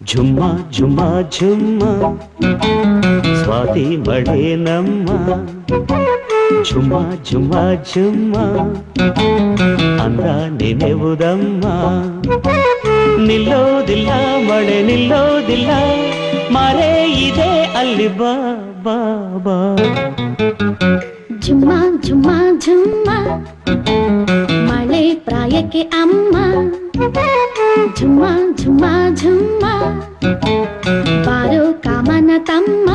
ಝುಮ್ಮ ಝುಮ್ಮ ಝುಮ್ಮ ಸ್ವಾತಿ ಮಳೆ ನಮ್ಮ ಝುಮ್ಮ ಝುಮ್ಮ ಝುಮ್ಮ ಅಂದ ನೆನೆವುದಮ್ಮ ನಿಲ್ಲೋದಿಲ್ಲ ಮಳೆ ನಿಲ್ಲೋದಿಲ್ಲ ಮರೆ ಇದೆ ಅಲ್ಲಿ ಬಾ ಬಾ ಬಾ ಝುಮ್ಮ ಝುಮ್ಮ ಝುಮ್ಮ ಮಳೆ ಪ್ರಾಯಕ್ಕೆ ಅಮ್ಮ ಝುಮ್ಮ ಝುಮ್ಮ ಝುಮ್ಮ ಬಾರೋ ಕಾಮನ ತಮ್ಮ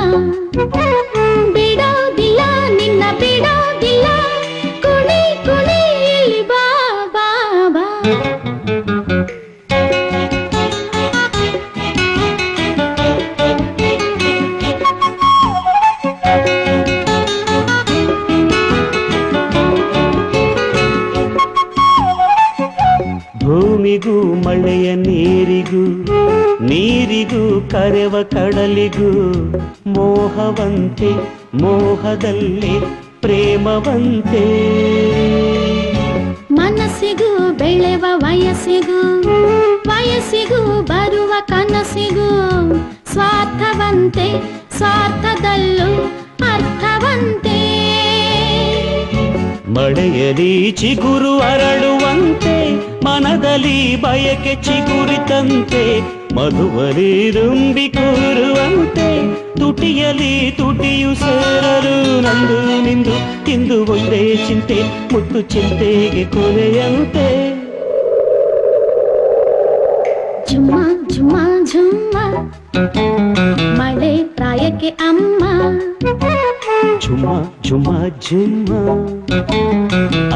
ಬಿಡೋದಿಲ್ಲ ನಿನ್ನ ಬಿಡೋದಿಲ್ಲ ಕುಣಿ ಕುಣಿ ಇಲ್ಲಿ ಬಾ ಬಾ ಬಾ ಭೂಮಿಗೂ ಮಳೆಯ ನೀರಿಗೂ ನೀರಿಗೂ ಕರೆವ ಕಡಲಿಗೂ ಮೋಹವಂತೆ ಮೋಹದಲ್ಲಿ ಪ್ರೇಮವಂತೆ ಮನಸ್ಸಿಗೂ ಬೆಳೆವ ವಯಸ್ಸಿಗೂ ವಯಸ್ಸಿಗೂ ಬರುವ ಕನಸಿಗೂ ಸ್ವಾರ್ಥವಂತೆ ಸ್ವಾರ್ಥದಲ್ಲೂ ಅರ್ಥವಂತೆ ಮಳೆಯಲಿ ಚಿಗುರು ಅರಳುವಂತೆ ಮನದಲ್ಲಿ ಬಯಕೆ ಚಿಗುರಿತಂತೆ ಮಧುವಲಿ ರುಂಬಿ ಕೂರುವಂತೆ ತುಟಿಯಲಿ ತುಟಿಯು ಸೇರಲು ನಂದು ನಿಂದು ಇಂದು ಒಂದೇ ಚಿಂತೆ ಮುತ್ತು ಚಿಂತೆಗೆ ಕೊನೆಯಂತೆ ಝುಮ್ಮ ಝುಮ್ಮ ಝುಮ್ಮ ಮಳೆ ಪ್ರಾಯಕ್ಕೆ ಅಮ್ಮ ಝುಮ್ಮ ಝುಮ್ಮ ಝುಮ್ಮ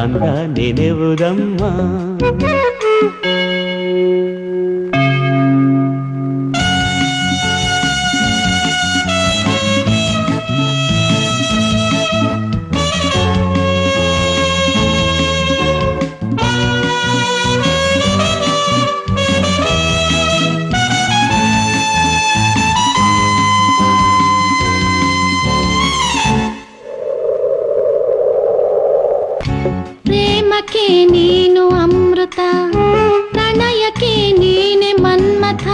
ಅಂದ ನೆನೆವುದಮ್ಮ ಪ್ರೇಮಕ್ಕೆ ನೀನು ಅಮೃತ ಪ್ರಣಯಕ್ಕೆ ನೀನೆ ಮನ್ಮಥ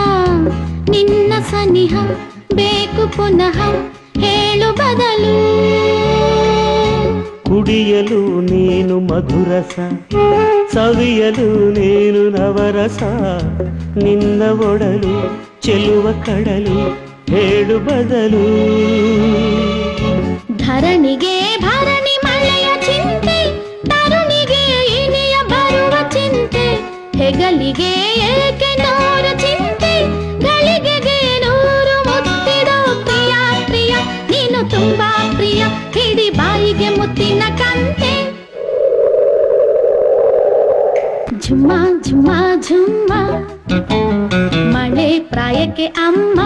ನಿನ್ನ ಸನಿಹ ಬೇಕು ಪುನಃ ಹೇಳು ಬದಲು ಕುಡಿಯಲು ನೀನು ಮಧುರಸ ಸವಿಯಲು ನೀನು ನವರಸ ನಿನ್ನ ಒಡಲು ಚೆಲುವ ಕಡಲು ಹೇಳು ಬದಲು ಧರಣಿಗೆ ಭರಣಿ ಮಳೆಯ ಚಿಂತೆ ತರುಣಿಗೆ ಇನಿಯ ಬರುವ ಚಿಂತೆ ಹೆಗಲಿಗೆ ಏಕೆ ನೂರು ಚಿಂತೆ ಗಳಿಗೆಗೆ ನೂರು ಮುತ್ತಿಡೋ ಪ್ರಿಯ ಪ್ರಿಯ ನೀನು ತುಂಬಾ ಪ್ರಿಯ ಹಿಡಿ ಬಾಯಿಗೆ ಮುತ್ತಿನ ಕಂತೆ ಝುಮ್ಮ ಝುಮ್ಮ ಝುಮ್ಮ ಮಳೆ ಪ್ರಾಯಕ್ಕೆ ಅಮ್ಮ